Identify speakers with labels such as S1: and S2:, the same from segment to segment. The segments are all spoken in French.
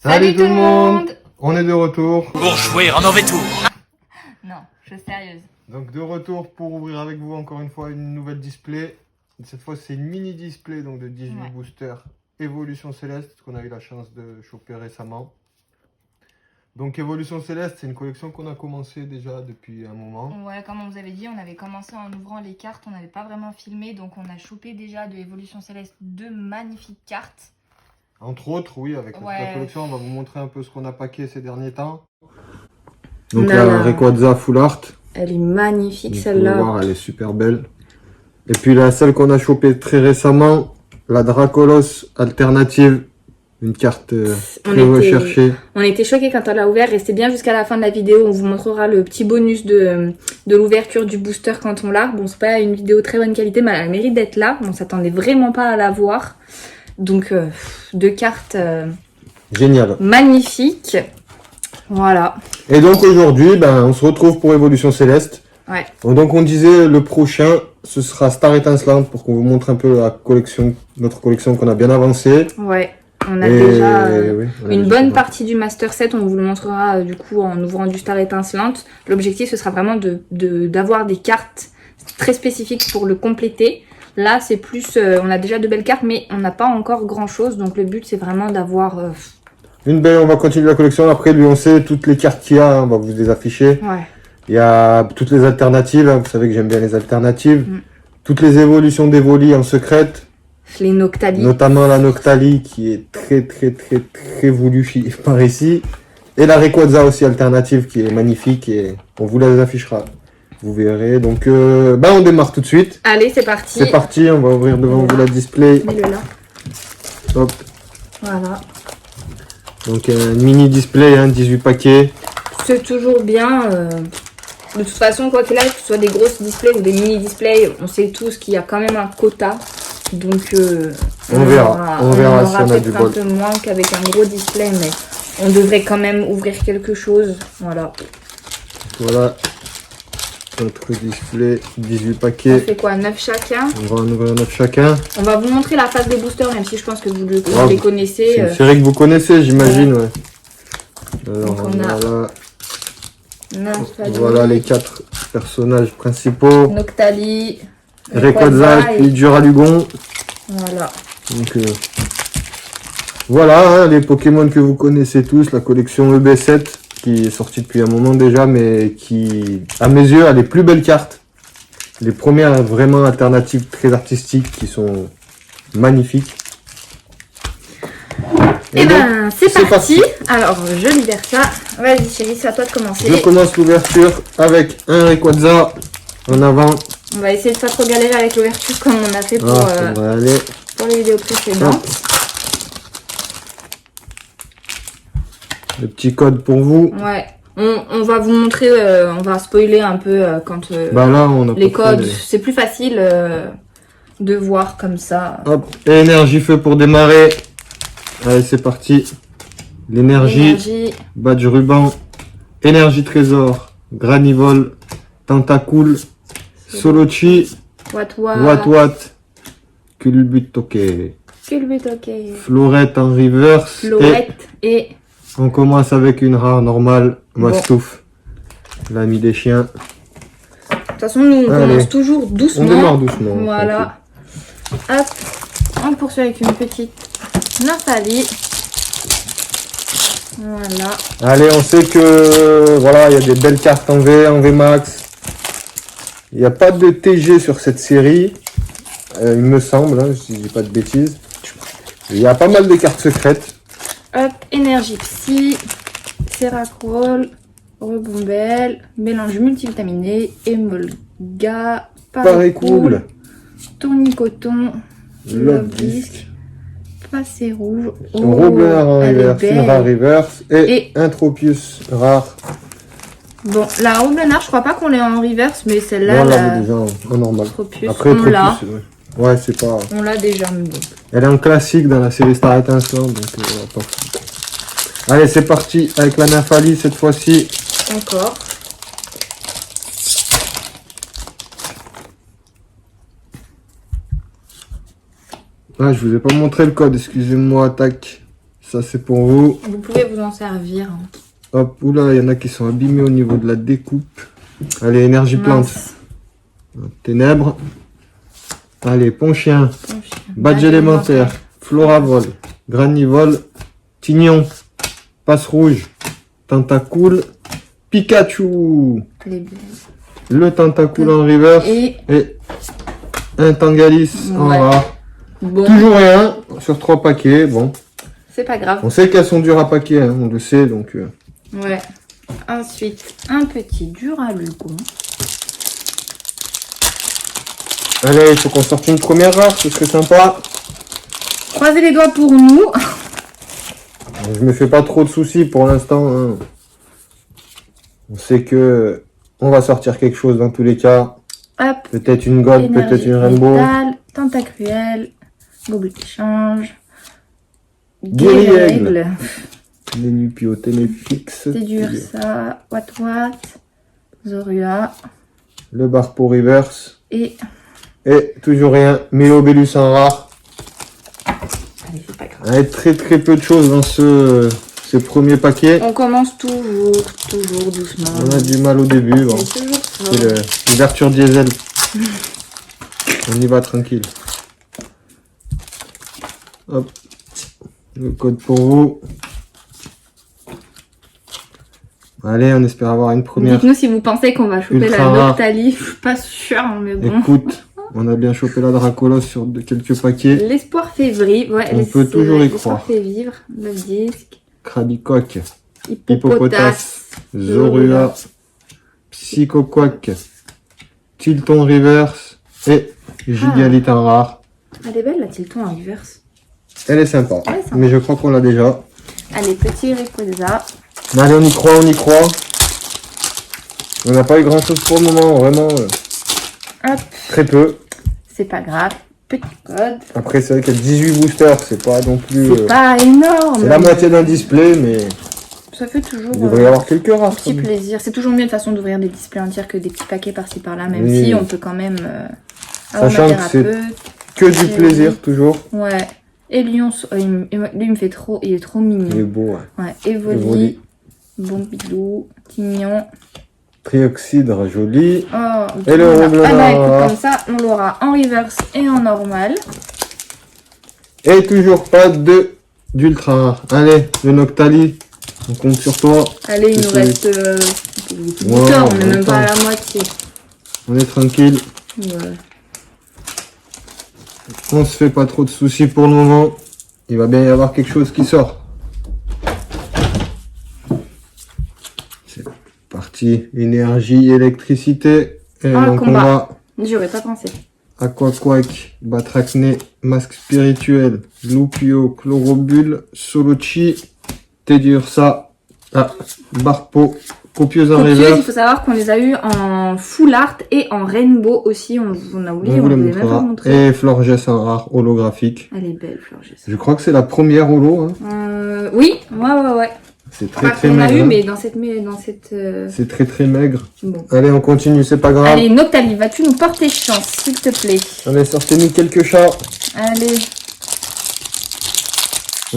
S1: Salut tout le monde. On est de retour.
S2: Pour jouer en mauvais tour.
S3: Non, je suis sérieuse.
S1: Donc de retour pour ouvrir avec vous encore une fois une nouvelle display. Cette fois c'est une mini display donc de 18 boosters Évolution Céleste qu'on a eu la chance de choper récemment. Donc Évolution Céleste c'est une collection qu'on a commencé déjà depuis un moment.
S3: Ouais, comme on vous avait dit, on avait commencé en ouvrant les cartes, on n'avait pas vraiment filmé, donc on a chopé déjà de Évolution Céleste deux magnifiques cartes.
S1: Entre autres, oui, avec la collection, on va vous montrer un peu ce qu'on a packé ces derniers temps.
S3: Donc
S1: la Rayquaza Full Art.
S3: Elle est magnifique celle-là.
S1: Vous pouvez voir, elle est super belle. Et puis là, celle qu'on a chopée très récemment, la Dracolos Alternative. Une carte très recherchée.
S3: On était choqués quand on l'a ouvert. Restez bien jusqu'à la fin de la vidéo. On vous montrera le petit bonus de l'ouverture du booster quand on l'a. Bon, c'est pas une vidéo très bonne qualité, mais elle a le mérite d'être là. On s'attendait vraiment pas à la voir. Donc, deux cartes
S1: géniales.
S3: Magnifiques. Voilà.
S1: Et donc aujourd'hui, on se retrouve pour Évolution Céleste.
S3: Ouais.
S1: Donc on disait le prochain, ce sera Star Étincelante pour qu'on vous montre un peu la collection, notre collection qu'on a bien avancée.
S3: Ouais. On a déjà une bonne partie du Master Set, on vous le montrera du coup en ouvrant du Star Étincelante. L'objectif ce sera vraiment d'avoir des cartes très spécifiques pour le compléter. Là c'est plus, on a déjà de belles cartes mais on n'a pas encore grand chose, donc le but c'est vraiment d'avoir...
S1: Une belle, on va continuer la collection, après lui on sait toutes les cartes qu'il y a, on va vous les afficher.
S3: Ouais.
S1: Il y a toutes les alternatives, vous savez que j'aime bien les alternatives. Toutes les évolutions d'Evoli en secrète.
S3: Les Noctali.
S1: Notamment la Noctali qui est très voulue par ici. Et la Rayquaza aussi alternative qui est magnifique et on vous les affichera. Vous verrez. Donc on démarre tout de suite.
S3: Allez, c'est parti.
S1: C'est parti, on va ouvrir devant vous la display.
S3: Mets-le là.
S1: Hop.
S3: Voilà.
S1: Donc un mini display, 18 paquets.
S3: C'est toujours bien. De toute façon, quoi qu'il arrive, que ce soit des grosses displays ou des mini displays, on sait tous qu'il y a quand même un quota. Donc
S1: on verra si on a du bol.
S3: Un peu moins qu'avec un gros display, mais on devrait quand même ouvrir quelque chose. Voilà.
S1: Voilà. Notre display, 18 paquets.
S3: On fait quoi, 9 chacun?
S1: On va en ouvrir 9 chacun.
S3: On va vous montrer la face des boosters, même si je pense que vous les connaissez.
S1: C'est une série que vous connaissez, j'imagine, ouais. Alors,
S3: donc on a
S1: voilà les 4 personnages principaux.
S3: Noctali,
S1: Rayquaza et Duralugon.
S3: Voilà.
S1: Donc voilà, les Pokémon que vous connaissez tous, la collection EB7 qui est sortie depuis un moment déjà, mais qui, à mes yeux, a les plus belles cartes. Les premières vraiment alternatives très artistiques qui sont magnifiques.
S3: Et c'est parti. Alors, je libère ça. Vas-y chérie, c'est à toi de commencer.
S1: Je commence l'ouverture avec un Rayquaza en avant.
S3: On va essayer de pas trop galérer avec l'ouverture comme on a fait pour les vidéos précédentes.
S1: Le petit code pour vous.
S3: Ouais. On va vous montrer, on va spoiler un peu quand
S1: là, on a
S3: les codes. C'est plus facile de voir comme ça.
S1: Hop, énergie feu pour démarrer. Allez, c'est parti. L'énergie, badge ruban, énergie trésor, granivole, tentacool, solochi, wat, culbutoke, florette en reverse.
S3: Et
S1: on commence avec une rare normale, Mastouf, l'ami des chiens.
S3: De toute façon, nous on commence toujours doucement.
S1: On démarre doucement.
S3: Voilà. Hop, on poursuit avec une petite Noctali. Voilà.
S1: Allez, on sait que voilà, il y a des belles cartes en V, en VMAX. Il n'y a pas de TG sur cette série, il me semble, si je dis pas de bêtises. Il y a pas mal de cartes secrètes.
S3: Hop, énergie psy, Seracroll, Rebombelle, mélange multivitaminé, Emolga,
S1: Parecool,
S3: Tournicoton,
S1: Love Disc,
S3: Passé rouge,
S1: Roblenard en reverse, une rare reverse et un Tropius rare.
S3: Bon, la Roblenard, je crois pas qu'on l'ait en reverse, mais celle-là,
S1: voilà, déjà en normal.
S3: Tropius,
S1: après,
S3: on l'a.
S1: Ouais, c'est pas...
S3: On l'a déjà, mais bon.
S1: Elle est en classique dans la série Star Étincelante, donc on va pas... Allez, c'est parti avec la Nymphali cette fois-ci.
S3: Encore.
S1: Ah, je vous ai pas montré le code, excusez-moi, tac. Ça, c'est pour vous.
S3: Vous pouvez vous en servir.
S1: Hop, oula, il y en a qui sont abîmés au niveau de la découpe. Allez, énergie plante.
S3: Mince.
S1: Ténèbres. Allez, Ponchien.
S3: Ponchien.
S1: Badge élémentaire. Floravol. Granivol. Tignon. Passe rouge. Tentacool. Pikachu.
S3: Elle est belle.
S1: Le Tentacool en reverse.
S3: Et
S1: un Tangalis en
S3: Ouais.
S1: rare.
S3: bon,
S1: Toujours rien sur 3 paquets. Bon,
S3: c'est pas grave.
S1: on sait qu'elles sont dures à paquer, hein, on le sait. Donc,
S3: Ouais. Ensuite, un petit Duralugon.
S1: allez, il faut qu'on sorte une première rare, ce serait sympa.
S3: Croisez les doigts pour nous.
S1: Je me fais pas trop de soucis pour l'instant. Hein. On sait que on va sortir quelque chose dans tous les cas.
S3: Hop.
S1: Peut-être une gold, peut-être une rainbow.
S3: Métal, Tentacruel, Gobelet d'échange,
S1: Guéri-aigle. Ténépio, Ténépix.
S3: C'est dur ça, Wat, Zorua
S1: Le Barpo reverse.
S3: et...
S1: Et toujours rien. Mélobellus en rare.
S3: Allez, c'est pas grave.
S1: Allez, très peu de choses dans ces premiers paquets.
S3: On commence toujours doucement.
S1: On a du mal au début. Bon.
S3: C'est toujours ça.
S1: C'est l'ouverture diesel. On y va tranquille. Hop. Le code pour vous. Allez, on espère avoir une première.
S3: Dites-nous si vous pensez qu'on va choper
S1: Ultra
S3: la
S1: rare.
S3: Noctali. Je suis pas sûre, mais bon.
S1: Écoute, on a bien chopé la Dracolos sur quelques paquets.
S3: L'espoir fait vivre. Ouais,
S1: On peut toujours y croire.
S3: L'espoir fait vivre. Le disque.
S1: Cradicoque,
S3: Hippopotas.
S1: Hippopotas, Zorua, Psychoquack, Tilton Reverse et Gigalite en rare.
S3: Elle est belle la Tilton en reverse.
S1: Elle est sympa,
S3: Elle est sympa.
S1: mais je crois qu'on l'a déjà.
S3: Allez, petit Rayquaza.
S1: Allez, on y croit, on y croit. On n'a pas eu grand chose pour le moment, vraiment.
S3: Hop,
S1: Très peu.
S3: c'est pas grave. Petit code.
S1: Après, c'est vrai qu'il y a 18 boosters, c'est pas non plus.
S3: C'est pas énorme.
S1: C'est la moitié d'un display, mais
S3: Ça fait toujours
S1: il devrait y avoir quelques rares.
S3: petit
S1: quand même.
S3: plaisir. C'est toujours mieux de façon d'ouvrir des displays entiers que des petits paquets par-ci par-là, même
S1: Oui.
S3: si on peut quand même avoir
S1: Sachant
S3: ma
S1: que c'est
S3: thérapeute.
S1: que du plaisir, toujours.
S3: Ouais. Et Lion, lui il me fait trop, il est trop
S1: Il est
S3: mignon.
S1: beau, ouais.
S3: Ouais. Evoli,
S1: Evoli.
S3: Bombidou, Tignon.
S1: Trioxydre, joli.
S3: Oh,
S1: Et le
S3: voilà.
S1: rouble
S3: Ah bah
S1: en-
S3: écoute, comme ça, on l'aura en reverse et en normal.
S1: Et toujours pas d'ultra rare. Allez, le Noctali, on compte sur toi.
S3: Allez, il nous
S1: C'est
S3: reste
S1: Ouais,
S3: on
S1: en
S3: est
S1: même
S3: même pas à
S1: temps.
S3: la moitié.
S1: On est tranquille.
S3: Ouais.
S1: On se fait pas trop de soucis pour le moment. Il va bien y avoir quelque chose qui sort. C'est parti. Énergie, électricité. Et
S3: Ah,
S1: donc on
S3: combat.
S1: va
S3: J'y aurais pas pensé.
S1: Aquaquack, Batracné, Masque spirituel, Lupio, Chlorobule, Solochi, Tedursa, Barpo, Copieuse en
S3: Copieuse, il
S1: reverse.
S3: faut savoir qu'on les a eu en full art et en rainbow aussi. On a oublié,
S1: On
S3: on
S1: vous
S3: ne
S1: le
S3: les a même pas
S1: montrera.
S3: montré.
S1: Et Florges en rare, holographique.
S3: Elle est belle, Florges.
S1: Je crois que c'est la première holo. Hein.
S3: Oui, ouais.
S1: C'est très
S3: Enfin,
S1: très
S3: on a
S1: maigre.
S3: eu,
S1: hein.
S3: mais dans cette
S1: C'est très très maigre.
S3: bon.
S1: Allez, on continue, c'est pas grave.
S3: Allez, Noctali, vas-tu nous porter chance, s'il te plaît?
S1: Allez, sortez-nous quelques chats.
S3: Allez.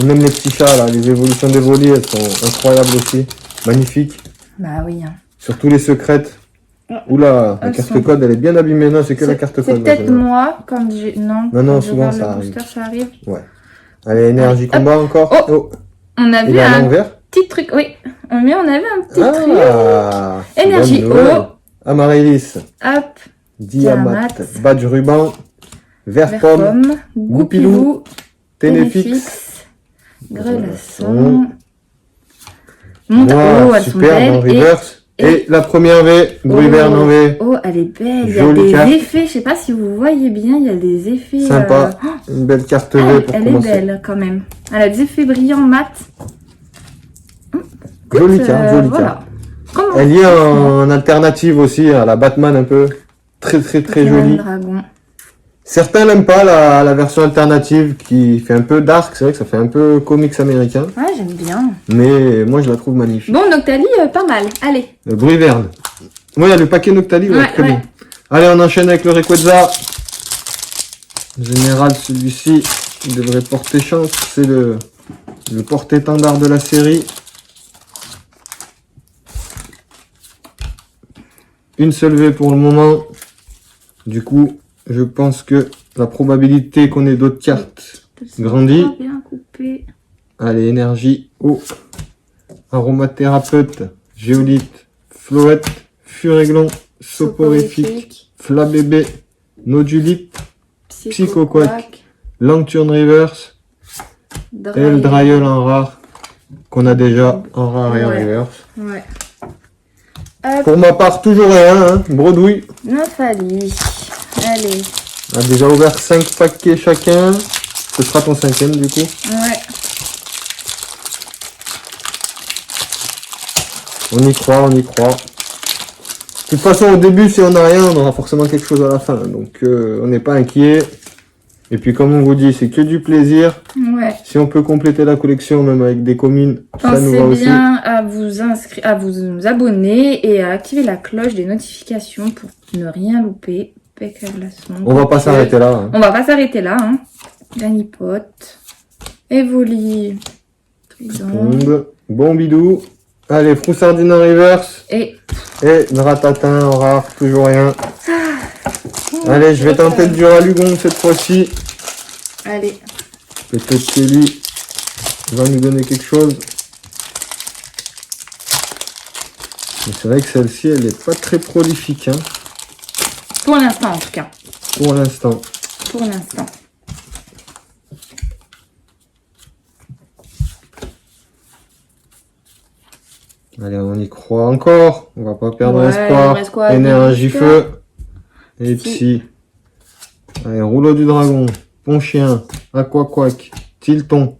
S1: On aime les petits chats là, les évolutions d'Evoli, elles sont incroyables aussi. Magnifiques.
S3: Bah oui. Hein.
S1: Surtout les secrètes. Oula, la
S3: Elles
S1: carte
S3: sont-
S1: code, elle est bien abîmée. Non, c'est que la carte
S3: C'est
S1: code. là,
S3: peut-être
S1: celle-là.
S3: moi, quand j'ai... Non,
S1: Non,
S3: quand
S1: souvent,
S3: j'ai ouvert
S1: ça
S3: le
S1: arrive.
S3: booster, ça arrive.
S1: Allez, énergie
S3: Hop.
S1: combat encore.
S3: Oh. On a
S1: Il
S3: vu
S1: est à
S3: un
S1: l'envers.
S3: petit truc, oui. Mais on avait un petit truc.
S1: Ah,
S3: Énergie
S1: bonne nouvelle.
S3: eau.
S1: Amaryllis,
S3: Hop,
S1: Diamat,
S3: Diamat.
S1: Badge ruban, Vert pomme,
S3: Verpomme, Goupilou,
S1: Ténéfix.
S3: Grelasson.
S1: Wow,
S3: Oh, elles sont
S1: super, dans
S3: belles.
S1: reverse. Et la première V, Bruyverne en V.
S3: Oh, elle est belle. Il y a
S1: Jolie
S3: des
S1: carte.
S3: effets. Je sais pas si vous voyez bien, il y a des effets.
S1: Sympa. Une belle carte V pour
S3: Elle est
S1: commencer.
S3: belle quand même. Elle a des effets brillants mat.
S1: Jolie carte, jolie
S3: Voilà.
S1: carte.
S3: Comment
S1: Elle y est en alternative aussi à la Batman un peu. Très
S3: Pokémon
S1: jolie.
S3: Dragon.
S1: Certains n'aiment pas la version alternative qui fait un peu dark. C'est vrai que ça fait un peu comics américain.
S3: Ouais, j'aime bien.
S1: Mais moi je la trouve magnifique.
S3: Bon, Noctali, pas mal. Allez.
S1: Le Bruyverne. Oui, le paquet Noctali, ouais,
S3: Ouais,
S1: très
S3: ouais.
S1: bien. Allez, on enchaîne avec le Rayquaza. En général, celui-ci, il devrait porter chance. C'est le le porte-étendard de la série. Une seule V pour le moment. Du coup, je pense que la probabilité qu'on ait d'autres cartes grandit.
S3: Bien coupé.
S1: Allez, énergie, eau, aromathérapeute, géolite, floette, furéglon, soporifique, flabébé, nodulite, psychoquac, Lantern Reverse, et le Dryel en rare, qu'on a déjà en rare et en reverse.
S3: Ouais.
S1: Pour ma part, toujours rien, hein, bredouille.
S3: Nathalie. Allez.
S1: On a déjà ouvert 5 paquets chacun. Ce sera ton 5e du coup.
S3: Ouais.
S1: On y croit, on y croit. De toute façon, au début, si on n'a rien, on aura forcément quelque chose à la fin. Donc, on n'est pas inquiet. Et puis, comme on vous dit, c'est que du plaisir.
S3: Ouais.
S1: Si on peut compléter la collection, même avec des communes, ça nous va
S3: Pensez
S1: aussi.
S3: bien à vous inscrire, à vous abonner et à activer la cloche des notifications pour ne rien louper. Pec à glaçon.
S1: On va pas s'arrêter là. Hein.
S3: On va pas s'arrêter là. Hein. Ganipote. Evoli. Trident.
S1: Tombe. Bon bidou. Allez, Froussardine en reverse.
S3: Et
S1: Dratatin en rare, toujours rien. Allez, je vais tenter le Duralugon cette fois-ci.
S3: allez.
S1: Peut-être que lui va nous donner quelque chose. Mais c'est vrai que celle-ci, elle n'est pas très prolifique. Hein,
S3: Pour l'instant en tout cas.
S1: pour l'instant.
S3: Pour l'instant.
S1: Allez, on y croit encore. On va pas perdre
S3: Ouais,
S1: espoir.
S3: il reste quoi,
S1: Énergie
S3: dix
S1: feu. Et
S3: Psy.
S1: psy. Allez, rouleau du dragon. Ponchien. Aquaquac. Tilton.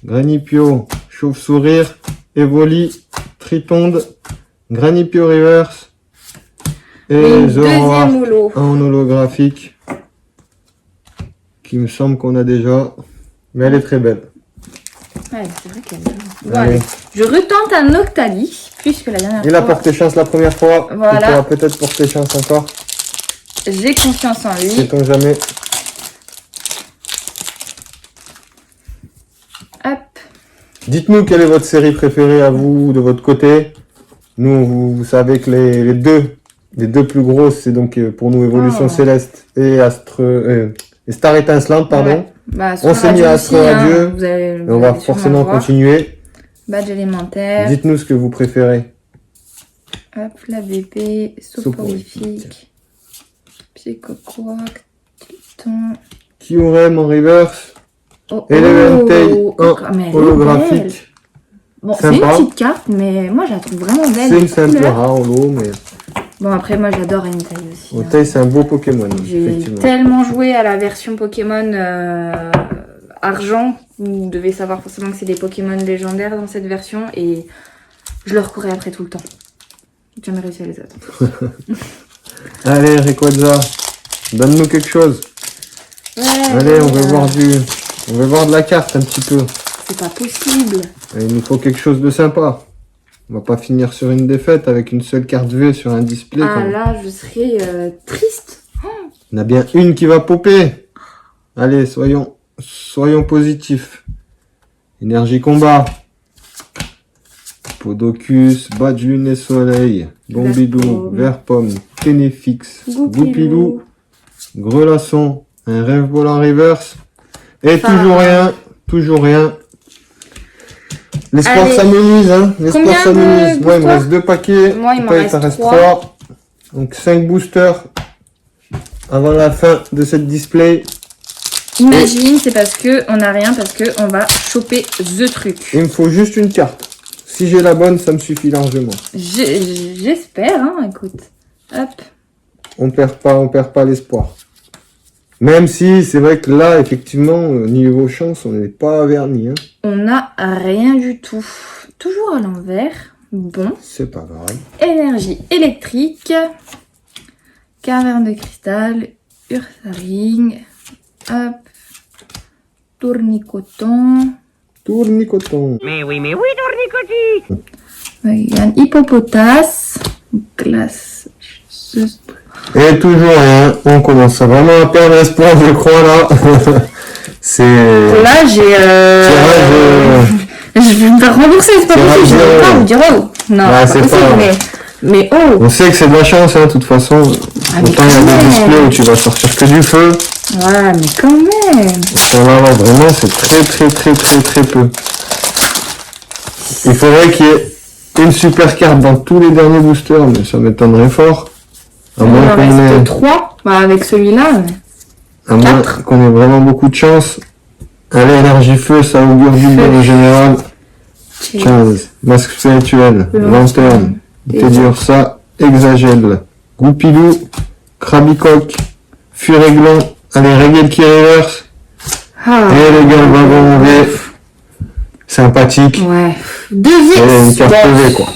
S1: Granipio. Chauve-sourire. Evoli. Tritonde. Granipio reverse. Et
S3: Une
S1: Zoroark
S3: deuxième holo.
S1: en holographique. Qui me semble qu'on a déjà. Mais elle est très belle.
S3: Ouais, c'est vrai qu'elle est jolie. Bon,
S1: Allez.
S3: allez. Je retente un Octali, puisque la dernière
S1: Il a
S3: fois,
S1: porté chance la première fois.
S3: Voilà.
S1: Il pourra peut-être porter chance encore.
S3: j'ai confiance en lui.
S1: Sait-on jamais.
S3: Hop.
S1: Dites-nous quelle est votre série préférée à vous, de votre côté. Nous, vous savez que les deux plus grosses, c'est donc pour nous Évolution
S3: Oh.
S1: Céleste et et Star Étincelante, pardon.
S3: Ouais. Bah,
S1: On s'est mis à Astre Radieux.
S3: Vous allez,
S1: Et on va forcément continuer.
S3: Badge élémentaire.
S1: Dites-nous ce que vous préférez.
S3: Hop, la BP,
S1: Soporifique.
S3: soporifique. Psychoquac. Triton.
S1: Kyurem en reverse.
S3: Oh,
S1: Elementei en
S3: mais elle est belle.
S1: holographique.
S3: Bon, c'est une
S1: Sympa.
S3: petite carte, mais moi je la trouve vraiment belle.
S1: C'est une
S3: les
S1: simple
S3: couleurs.
S1: rare en lot, mais
S3: Bon, après, moi j'adore Hentai aussi. hein.
S1: Entei, c'est un beau Pokémon,
S3: J'ai
S1: effectivement.
S3: tellement joué à la version Pokémon argent. Vous devez savoir forcément que c'est des Pokémon légendaires dans cette version et je leur courais après tout le temps. J'ai jamais réussi à les atteindre.
S1: Allez, Rayquaza, donne-nous quelque chose.
S3: Ouais,
S1: Allez, on veut voir de la carte un petit peu.
S3: c'est pas possible.
S1: Et il nous faut quelque chose de sympa. On va pas finir sur une défaite avec une seule carte V sur un display.
S3: Ah là, je serais triste.
S1: On a bien une qui va popper. Allez, soyons positifs. Énergie combat. Podocus, Badge Lune et Soleil, Bombidou, Vert Pomme, Ténéfix, Goupilou, Grelasson, un Rêve Volant Reverse. Et toujours rien. L'espoir
S3: Allez.
S1: s'amenuise, hein. L'espoir
S3: Combien de
S1: s'amenuise. Moi, il me
S3: boosters?
S1: reste 2 paquets.
S3: Moi, il m'en
S1: Après,
S3: reste
S1: ça reste
S3: 3.
S1: 3. Donc 5 boosters avant la fin de cette display.
S3: Imagine, c'est parce que on a rien, parce que on va choper the truc.
S1: Il me faut juste une carte. Si j'ai la bonne, ça me suffit largement.
S3: J'espère, hein, écoute. Hop.
S1: On perd pas l'espoir. Même si c'est vrai que là, effectivement, niveau chance, on n'est pas verni. Hein.
S3: On n'a rien du tout. Toujours à l'envers. Bon.
S1: C'est pas grave.
S3: Énergie électrique. Caverne de cristal. Ursaring. Hop. Tournicoton.
S1: Tournicoton.
S2: Mais oui, tournicoti.
S3: Regarde, hippopotas. Glace.
S1: Et toujours rien. On commence à vraiment à perdre espoir, je crois, là. C'est...
S3: Là, j'ai... Je vais me faire rembourser, c'est pas possible, je vais pas vous dire oh. Non, c'est pas possible, mais oh.
S1: On sait que c'est de la chance, hein, de toute façon. Autant il y a des displays où tu vas sortir que du feu.
S3: Ouais, mais quand même.
S1: Là, vraiment, c'est très peu. Il faudrait qu'il y ait une super carte dans tous les derniers boosters, mais ça m'étonnerait fort. À moins qu'on ait
S3: 3, avec celui-là.
S1: À moins qu'on ait vraiment beaucoup de chance. Allez, énergie feu, ça augure du bon en général. 15. Masque spirituel. Lanterne. Teddiursa. Exagèle. Goupilou. Krabicoque. Furéglan. Allez, Régale qui reverse. Et le Galvagon en V. Sympathique.
S3: Ouais. 2 X.
S1: Une carte V, quoi.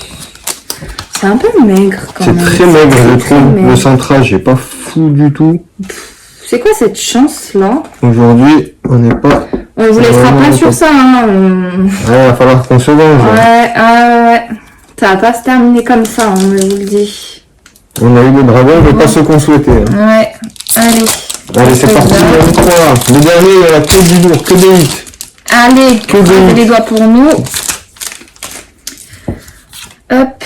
S3: C'est un peu maigre quand même.
S1: C'est très maigre, je trouve. Le centrage, j'ai pas fou du tout.
S3: C'est quoi cette chance-là?
S1: Aujourd'hui, on n'est pas...
S3: On vous laissera pas sur ça, hein.
S1: Ouais, il va falloir qu'on se venge.
S3: Ouais. Ça va pas se terminer comme ça, on me le dit.
S1: On a eu le dragon, mais pas ce qu'on souhaitait. Hein.
S3: Ouais, allez.
S1: Allez, c'est parti, on croit. Le dernier, il y a que du lourd, que des hits.
S3: Allez, croisez les doigts pour nous. Hop.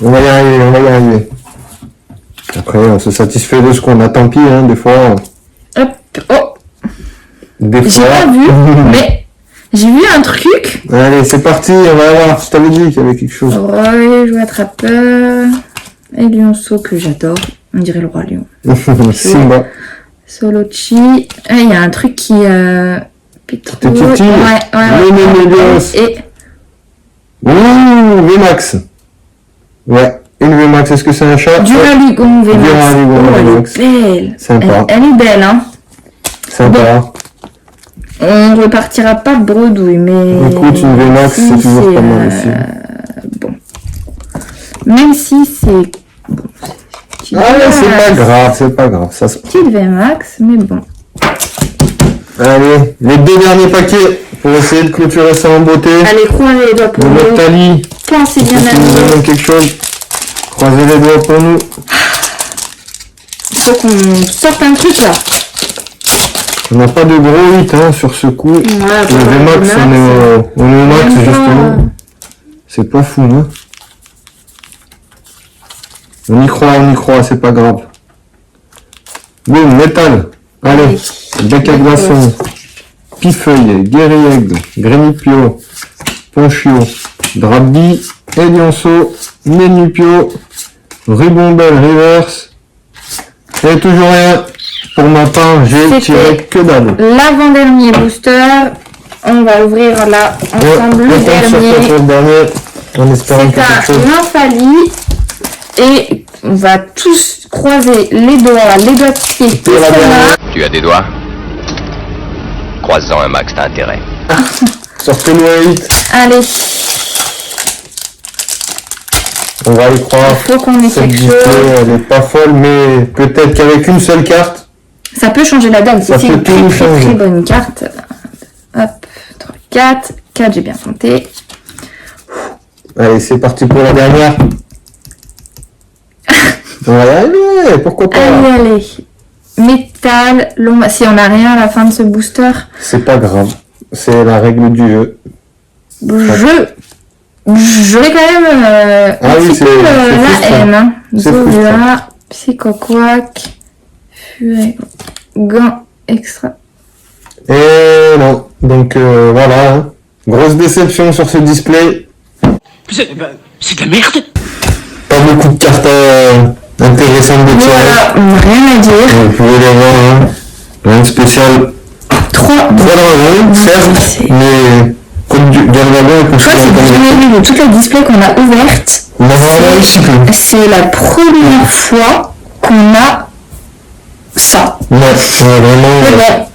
S1: On va y arriver. Après, on se satisfait de ce qu'on a, tant pis, hein, des fois.
S3: Hop. Oh.
S1: Des fois.
S3: J'ai pas vu, mais j'ai vu un truc.
S1: Allez, c'est parti, on va voir. Je t'avais dit qu'il y avait quelque chose.
S3: Ouais, jouer attrapeur. Et Lionceau que j'adore. On dirait le roi lion.
S1: Simba.
S3: Solochi. Il y a un truc qui... Pitro.
S1: Ouais.
S3: Et...
S1: Ouh, VMAX. Ouais, une VMAX, est-ce que c'est un chat?
S3: Duralugon VMAX. Elle est belle.
S1: Sympa.
S3: Elle est belle, hein.
S1: Sympa.
S3: On repartira pas de bredouille, mais...
S1: Écoute, une VMAX, c'est toujours pas mal aussi.
S3: Bon. Même si c'est... Bon,
S1: c'est pas grave, ça se prend.
S3: Petite VMAX, mais bon.
S1: Allez, les 2 derniers paquets pour essayer de clôturer ça en beauté.
S3: Allez, croisez les doigts pour nous.
S1: Tali.
S3: Pensez bien à nous.
S1: Quelque chose. Croisez les doigts pour nous.
S3: Il faut qu'on sorte un truc là.
S1: On n'a pas de gros hits hein, sur ce coup.
S3: Ouais,
S1: le VMAX, on est au max justement. C'est pas fou, hein. On y croit, c'est pas grave. Boum, métal. Allez, bec à glaçons, Pifeuille, Guéri-Aigle, Grénipio, Ponchio, Drabi, Elionceau, Nénupio, Ribombelle, Reverse. Et toujours rien. Pour ma part, j'ai tiré que dalle.
S3: L'avant-dernier booster. On va ouvrir là ensemble le dernier.
S1: En espérant que quelque chose.
S3: C'est un Nymphalie. Et on va tous croiser les doigts de pied.
S4: Tu as des doigts? Croisant un max, t'as intérêt.
S1: Sortez-le à 8.
S3: Allez.
S1: On va y croire.
S3: Il faut qu'on ait quelque chose.
S1: Elle est pas folle, mais peut-être qu'avec une seule carte.
S3: Ça peut changer la donne. C'est une très bonne carte. Hop. 3, 4. 4, j'ai bien compté.
S1: Allez, c'est parti pour la dernière. On va y arriver, pourquoi pas.
S3: Allez. Métal, long... Si on n'a rien à la fin de ce booster.
S1: C'est pas grave. C'est la règle du jeu.
S3: Je vais quand même un petit peu la haine. Hein. Zovua, Psychoquack, Gant extra.
S1: Et non. Donc voilà. Hein. Grosse déception sur ce display.
S2: C'est de la merde.
S1: Pas beaucoup de cartes intéressantes de tirer.
S3: Voilà, rien à dire.
S1: Vous pouvez les voir. Hein. Rien de spécial.
S3: 3
S1: dragons, certes, mais comme Galvagon est considéré comme
S3: de toutes les displays qu'on a ouvertes, c'est la première fois qu'on a ça.
S1: Ouais, vraiment.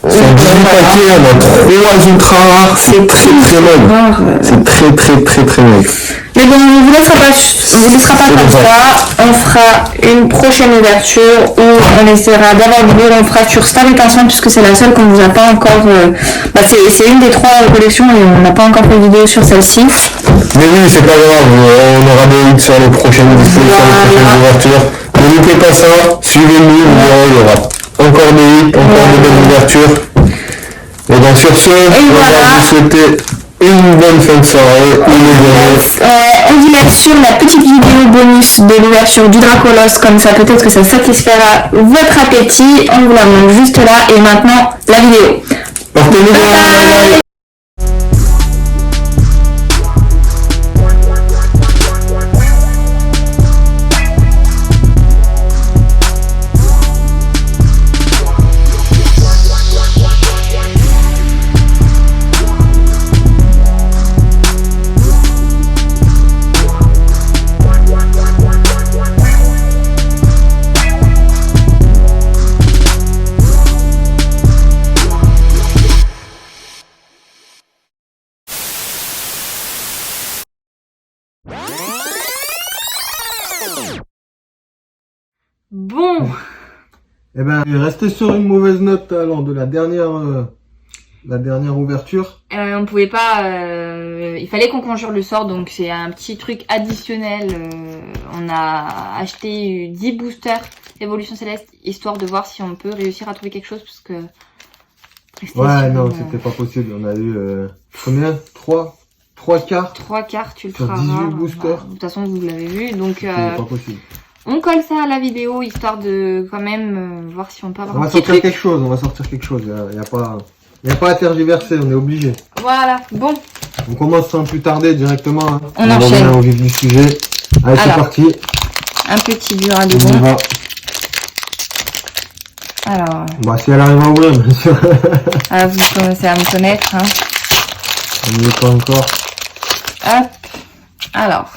S1: C'est 18 paquets, on a 3 ultra rares, c'est très maigre. C'est très maigre.
S3: Mais bon, on ne vous laissera pas comme ça. On fera une prochaine ouverture où on essaiera d'avoir du on fera sur Star Étincelante puisque c'est la seule qu'on vous a pas encore. C'est une des 3 collections et on n'a pas encore fait de vidéo sur celle-ci.
S1: Mais oui, c'est pas grave, on aura des hits sur les prochaines displays, sur les prochaines ouvertures. Ne loupez pas ça, suivez-nous, il y aura encore des hits, encore de belles ouvertures. Et donc sur ce, on
S3: voilà.
S1: va vous souhaiter une bonne fin de soirée.
S3: On vous laisse sur la petite vidéo bonus de l'ouverture du Dracolos, comme ça peut-être que ça satisfera votre appétit. On vous la montre juste là et maintenant la vidéo.
S1: Portez-vous bien. Bye bye.
S3: Bon,
S1: Eh ben, rester sur une mauvaise note alors de la dernière ouverture.
S3: on pouvait pas, il fallait qu'on conjure le sort, donc c'est un petit truc additionnel. On a acheté 10 boosters Évolution Céleste, histoire de voir si on peut réussir à trouver quelque chose, parce que...
S1: Ouais, non, c'était pas possible. On a eu combien 3 cartes
S3: 3 cartes
S1: sur
S3: ultra
S1: 18
S3: rares.
S1: boosters.
S3: De toute façon, vous l'avez vu, donc
S1: C'est pas possible.
S3: on colle ça à la vidéo, histoire de quand même voir si on peut avoir
S1: On
S3: un
S1: va
S3: petit
S1: sortir
S3: truc.
S1: quelque chose, on va sortir quelque chose. Il y a pas à tergiverser, on est obligé.
S3: Voilà, bon,
S1: On commence sans plus tarder directement. Hein.
S3: On enchaîne.
S1: revient au vif du sujet. Allez, c'est
S3: Alors.
S1: parti.
S3: un petit dur à
S1: On y
S3: bon.
S1: va.
S3: Alors,
S1: Bah, si elle arrive à ouvrir, bien sûr.
S3: vous commencez à me connaître, hein.
S1: On n'y est pas encore.
S3: Hop, alors,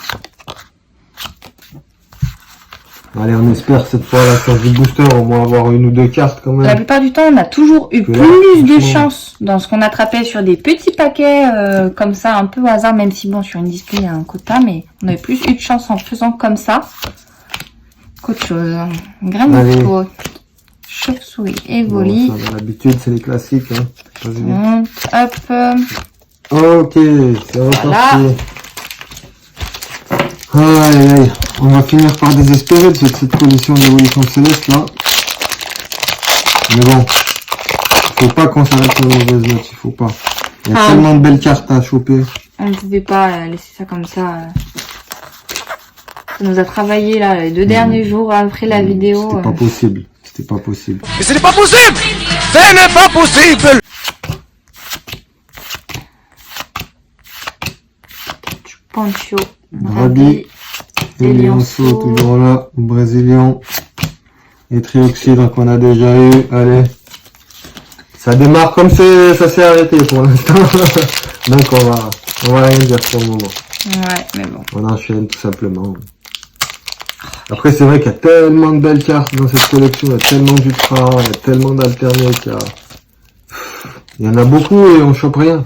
S1: Allez, on espère cette fois là sur du booster au moins avoir une ou deux cartes quand
S3: la
S1: même.
S3: plupart du temps, on a toujours eu
S1: Parce que là,
S3: plus de
S1: franchement-
S3: chance dans ce qu'on attrapait sur des petits paquets comme ça, un peu au hasard, même si bon, sur une display, il y a un quota, mais on avait plus eu de chance en faisant comme ça qu'autre chose. Granito, chauve-souris, Evoli,
S1: Bon, ça, l'habitude, c'est les classiques. Hein. Vas-y.
S3: monte, hop,
S1: Ok, c'est reparti.
S3: Voilà.
S1: Aïe, aïe. On va finir par désespérer de cette collection d'évolution céleste là. Mais bon, faut pas qu'on s'arrête sur les mauvaises notes, il faut pas. Il y a
S3: Ah.
S1: tellement de belles cartes à choper.
S3: on ne pouvait pas laisser ça comme ça. Ça nous a travaillé là les 2 derniers jours après la vidéo.
S1: C'était pas possible. C'était pas possible.
S2: Mais ce n'est pas possible! Ce n'est pas possible!
S3: Pancho,
S1: Rabi,
S3: Elianso.
S1: Elianso, toujours là, Brésilien. Et Trioxydre qu'on a déjà eu. Allez. Ça démarre comme ça s'est arrêté pour l'instant. Donc on va rien dire pour le moment.
S3: Ouais, mais bon.
S1: On enchaîne tout simplement. Après c'est vrai qu'il y a tellement de belles cartes dans cette collection, il y a tellement d'ultra, il y a tellement d'alternés il y en a beaucoup et on chope rien.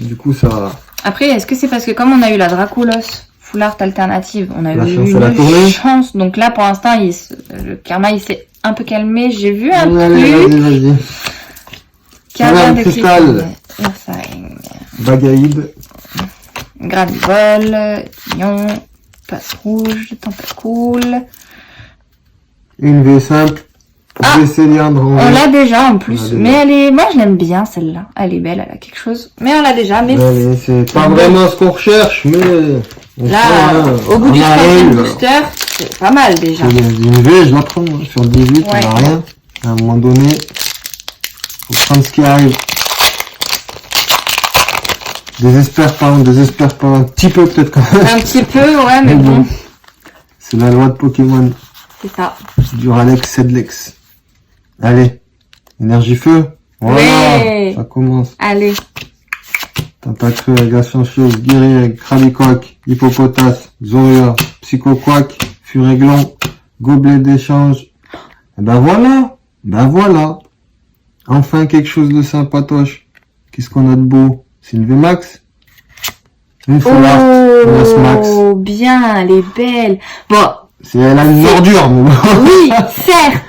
S1: Du coup ça...
S3: Après, est-ce que c'est parce que comme on a eu la Dracolos Full Art alternative, on a
S1: La
S3: eu
S1: chance, elle a
S3: une
S1: tourné.
S3: chance. Donc là, pour l'instant, le karma, il s'est un peu calmé. J'ai vu un
S1: Allez,
S3: truc.
S1: vas-y.
S3: Carrière
S1: Voilà,
S3: de
S1: cristal.
S3: Irsaring,
S1: Bagaïd.
S3: Gravibol, Lion, Passe Rouge, Tentacool.
S1: Une V simple.
S3: Ah,
S1: V céliandre en
S3: On
S1: V.
S3: l'a déjà en plus,
S1: On l'a déjà.
S3: mais elle est, moi je l'aime bien celle-là. Elle est belle, elle a quelque chose. Mais on l'a déjà, mais
S1: Allez, c'est pas vraiment ce qu'on recherche, mais... on
S3: là,
S1: prend, hein.
S3: au bout
S1: On
S3: du
S1: a
S3: 3e
S1: rien,
S3: booster, c'est pas mal déjà.
S1: Une V, je la prends. Hein. Sur 18,
S3: Ouais.
S1: on a rien. À un moment donné, faut prendre ce qui arrive. Désespère pas un petit peu peut-être quand même.
S3: Un petit peu, ouais, mais bon,
S1: C'est la loi de Pokémon.
S3: c'est ça.
S1: Duralex, Sedlex. Allez, énergie feu. Voilà,
S3: Ouais.
S1: ça commence.
S3: Allez,
S1: Tentacreux, Agacentieuse, Guerrier, Krabicoque, Hippopotas, Zoria, Psychoquack, Furéglon, Gobelet d'échange. Et ben voilà. Enfin quelque chose de sympatoche. Qu'est-ce qu'on a de beau? C'est une VMAX? Une Full Art, une S-Max.
S3: oh, bien, elle est belle. Bon,
S1: Elle a une bordure, mais bon.
S3: oui, certes.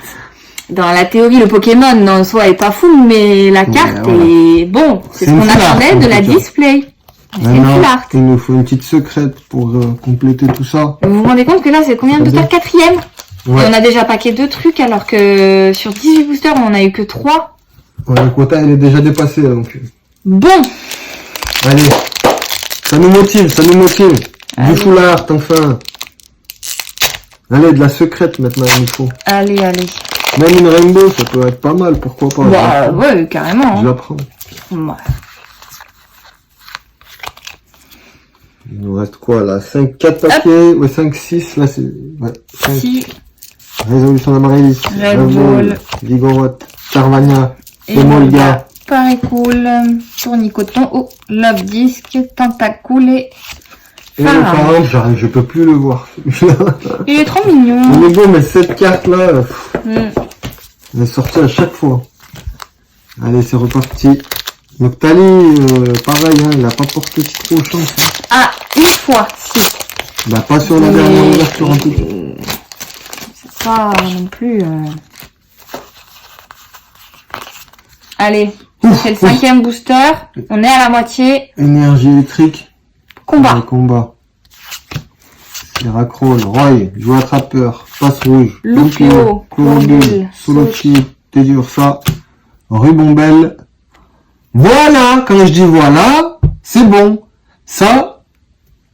S3: Dans la théorie, le Pokémon en soi est pas fou, mais la carte
S1: voilà.
S3: est bon. C'est
S1: C'est
S3: ce
S1: une
S3: qu'on
S1: Full Art,
S3: attendait
S1: en
S3: de la
S1: tout cas.
S3: display. C'est une
S1: Maintenant,
S3: Full Art.
S1: il nous faut une petite secrète pour compléter tout ça.
S3: Vous vous rendez compte que là, c'est combien de
S1: C'est
S3: boosters? 4e?
S1: Ouais.
S3: Et on a déjà paqué 2 trucs, alors que sur 18 boosters, on en a eu que 3.
S1: Ouais, le quota, il est déjà dépassé, là, donc.
S3: Bon.
S1: Allez. Ça nous motive, ça nous motive.
S3: Allez.
S1: Du full art, enfin. Allez, de la secrète, maintenant, il nous faut.
S3: Allez, allez.
S1: Même une rainbow, ça peut être pas mal, pourquoi pas.
S3: Bah, ouais, carrément.
S1: Je la prends.
S3: Ouais.
S1: Il nous reste quoi, là? 4 paquets, ouais, 5, 6, là, c'est, ouais, 5.
S3: Si.
S1: Résolution d'Amaryllis,
S3: Red Bull,
S1: Vigoroth, Charvania, Emolga.
S3: Pareil cool, Tournicoton, oh, Love Disc, Tentacool et
S1: Et le Pharaon, j'arrive, je peux plus le voir.
S3: il est trop mignon.
S1: Il est beau, mais cette carte-là, elle est sortie à chaque fois. Allez, c'est reparti. Noctali, pareil, hein, il a pas porté trop chance.
S3: Ah, une fois, si.
S1: Bah, pas sur la dernière ouverture en tout cas.
S3: C'est pas non plus... Allez, c'est le 5e booster. On est à la moitié.
S1: Énergie électrique.
S3: Combat.
S1: Combat. Siracrol, Roy, Joie Attrapeur, Passe Rouge,
S3: Lupio,
S1: Chlorobule, Solochi, Tedursa, Rubombelle. Voilà, quand je dis voilà, c'est bon. Ça,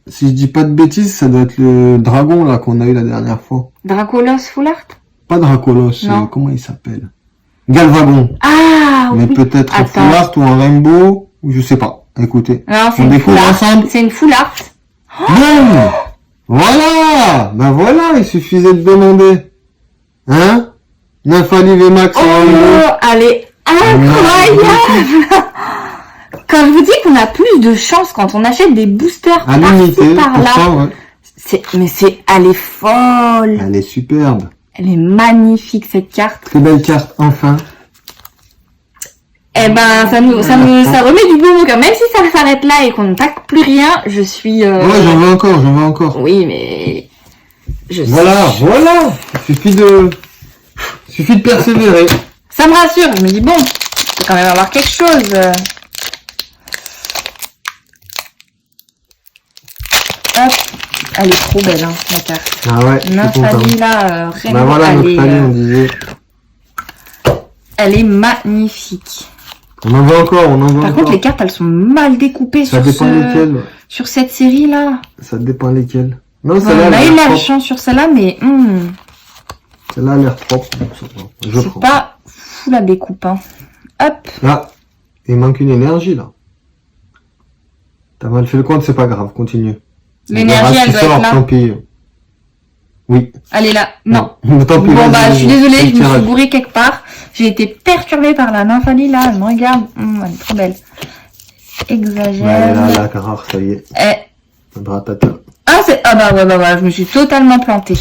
S1: si je dis pas de bêtises, ça doit être le dragon là qu'on a eu la dernière fois.
S3: Dracolos Full Art.
S1: Pas Dracolos,
S3: Non.
S1: comment il s'appelle? Galvagon.
S3: Ah,
S1: Mais
S3: oui.
S1: peut-être
S3: Attends.
S1: Full Art ou un Rainbow, ou je sais pas. Écoutez,
S3: Non, c'est
S1: on
S3: une
S1: découvre
S3: Full Art.
S1: ensemble.
S3: C'est une Full Art.
S1: Boum! Voilà! Ben voilà, il suffisait de demander. Hein? Nymphalie VMAX en Rainbow.
S3: Oh, elle est incroyable! Quand je vous dis qu'on a plus de chance quand on achète des boosters
S1: À
S3: par-ci
S1: l'unité,
S3: par-là.
S1: pourtant, ouais.
S3: Elle est folle.
S1: Elle est superbe.
S3: Elle est magnifique cette carte.
S1: Très belle carte, enfin.
S3: Eh ben, ça remet du beau au cœur. Même si ça s'arrête là et qu'on ne pack plus rien, je suis...
S1: Ouais, j'en veux encore.
S3: Oui, mais...
S1: Voilà. Il suffit de persévérer.
S3: Ça me rassure. Je me dis, bon, il faut quand même avoir quelque chose. Hop. Elle est trop belle, hein, la carte.
S1: Ah ouais, je suis content.
S3: Nymphalie, là, rien.
S1: Ben voilà,
S3: elle,
S1: Noctali, on disait.
S3: elle est magnifique.
S1: On en veut encore.
S3: Par contre, les cartes, elles sont mal découpées
S1: Ça dépend lesquelles.
S3: sur cette série-là.
S1: Ça dépend lesquelles. Non,
S3: On
S1: celle-là,
S3: a eu
S1: elle a
S3: la
S1: l'air
S3: chance sur celle-là, mais
S1: Celle-là a l'air propre. Je
S3: c'est
S1: prends.
S3: pas fou la découpe. Hein. Hop.
S1: Là, il manque une énergie, là. T'as mal fait le compte, c'est pas grave, continue.
S3: L'énergie, elle doit être là.
S1: Tant pis. Oui.
S3: Elle est là. Non.
S1: Tant pis,
S3: Bon,
S1: vas-y,
S3: bah, je suis désolée, je me
S1: tirage.
S3: suis bourrée quelque part. J'ai été perturbée par la Nymphalie, là. Elle me regarde. Elle est trop belle. Exagère.
S1: Ouais, là, rare, ça y est. Dratata.
S3: Ah bah ouais, je me suis totalement plantée.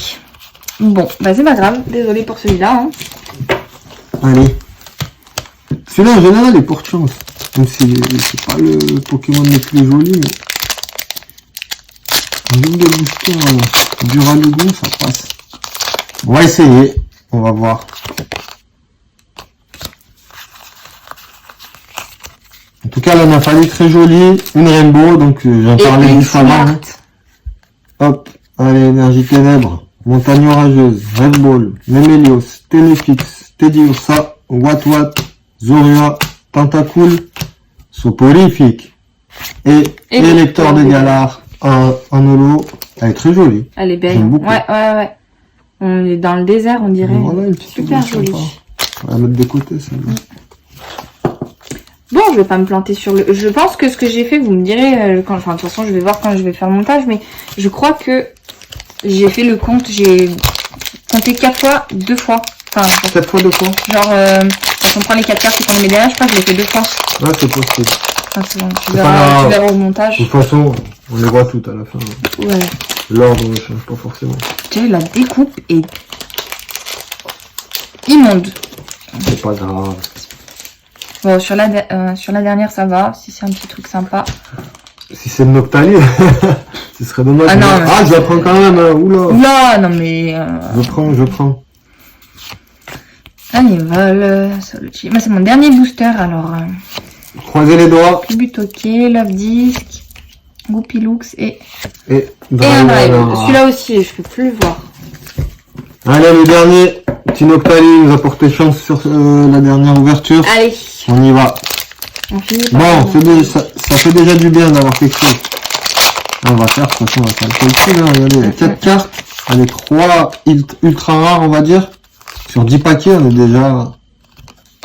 S3: Bon, bah c'est pas grave. Désolée pour celui-là. Hein.
S1: Allez. Celui-là, en général, il porte chance. Même si c'est pas le Pokémon le plus joli, mais... Un jeu de booster, du Ralugon, ça passe. On va essayer. On va voir. En tout cas, là, on a fallu très joli. Une Rainbow, donc j'en parlais
S3: une
S1: juste avant.
S3: Smart.
S1: Hein. Hop. Allez, énergie ténèbres. Montagne orageuse. Red Ball. Memelios. Téléfix. Teddiursa. Watwat. Zoria. Tentacool. Soporifique. Et Électeur de Galar en holo. Elle est très jolie.
S3: Elle est belle.
S1: J'aime beaucoup.
S3: Ouais. On est dans le désert, on dirait.
S1: Voilà, une petite
S3: Super
S1: figure
S3: jolie.
S1: sympa. On va la mettre de côté, celle-là.
S3: Bon, je vais pas me planter sur le... Je pense que ce que j'ai fait, vous me direz... Enfin, de toute façon, je vais voir quand je vais faire le montage. Mais je crois que j'ai fait le compte. J'ai compté 4 fois, 2 fois. Enfin,
S1: 4 fois 2 fois.
S3: genre, quand on prend les 4 cartes et qu'on les met derrière, je crois que je l'ai fait 2 fois.
S1: Ouais, c'est possible.
S3: Enfin, c'est bon, tu
S1: C'est pas grave.
S3: verras au
S1: De
S3: montage.
S1: toute façon, on les voit toutes à la fin.
S3: Ouais.
S1: L'ordre ne change pas forcément.
S3: Tu sais, la découpe est immonde.
S1: C'est pas grave.
S3: Bon, sur la dernière, ça va. Si c'est un petit truc sympa.
S1: Si c'est le Noctali, ce serait dommage.
S3: Ah non,
S1: mais...
S3: mais-
S1: Ah, je la prends quand même, hein. Oula.
S3: Là, non mais...
S1: Je prends.
S3: Allez, vol, Solochi. Moi, c'est mon dernier booster, alors...
S1: Croisez les doigts.
S3: Butoké, Love Disc, Goupilux et
S1: Et
S3: un drive.
S1: Dragonara.
S3: Celui-là aussi, je peux plus le voir.
S1: Allez, le dernier. Petit Noctali nous a porté chance sur la dernière ouverture.
S3: Allez,
S1: On y va.
S3: on finit par...
S1: Bon, ça fait déjà du bien d'avoir quelque chose. On va faire, de toute façon, on va faire le calcul. Hein. Regardez, il y a 4 cartes. Allez, 3 ultra rares, on va dire. Sur 10 paquets, on est déjà...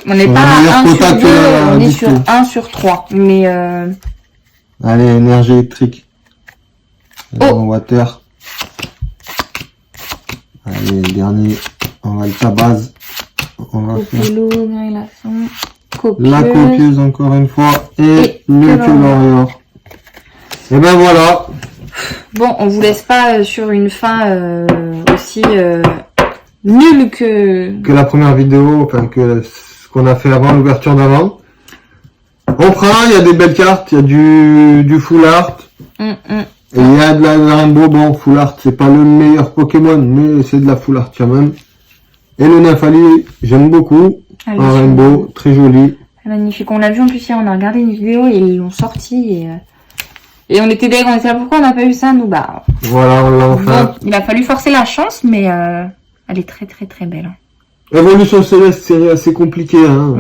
S3: On n'est
S1: on
S3: pas
S1: a meilleur
S3: à 1
S1: quota
S3: sur
S1: que
S3: 2,
S1: la
S3: on est
S1: display.
S3: sur 1 sur 3. Mais
S1: Allez, énergie électrique.
S3: Oh.
S1: Water. Allez, le dernier. On va le tabase. On va faire
S3: Copélo, grillation,
S1: la
S3: copieuse.
S1: copieuse encore une fois. Et
S3: Et
S1: le
S3: Colorior.
S1: Colorior. Et ben voilà.
S3: Bon, on vous laisse pas sur une fin aussi nulle que...
S1: Que la première vidéo, enfin que ce qu'on a fait avant l'ouverture d'avant. On prend, il y a des belles cartes, il y a du full art. Et il y a de la rainbow. Bon, full art, c'est pas le meilleur Pokémon, mais c'est de la full art quand même. Et le Nymphali, j'aime beaucoup.
S3: Allez,
S1: Un rainbow, très joli.
S3: magnifique. On l'a vu en plus hier, on a regardé une vidéo et ils l'ont sorti et on était derrière, on était là, pourquoi on n'a pas eu ça, nous, bah...
S1: Voilà, on l'a enfin.
S3: Bon, il a fallu forcer la chance, mais elle est très très très belle.
S1: Évolution céleste, c'est assez compliqué, hein.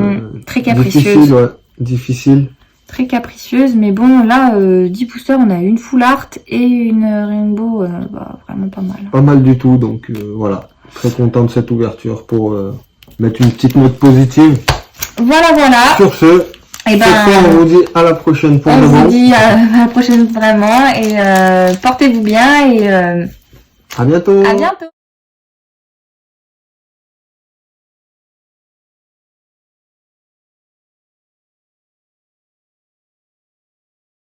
S3: Très capricieuse.
S1: Difficile, ouais. Difficile.
S3: Très capricieuse, mais bon, là, 10 boosters, on a une full art et une rainbow, vraiment pas mal.
S1: Pas mal du tout, donc voilà. Très content de cette ouverture pour mettre une petite note positive.
S3: Voilà, voilà.
S1: Sur ce,
S3: Et
S1: cette fois, on vous dit à la prochaine pour
S3: on
S1: de
S3: vous
S1: bon.
S3: dit à la prochaine vraiment et portez-vous bien et
S1: À bientôt.
S3: à bientôt.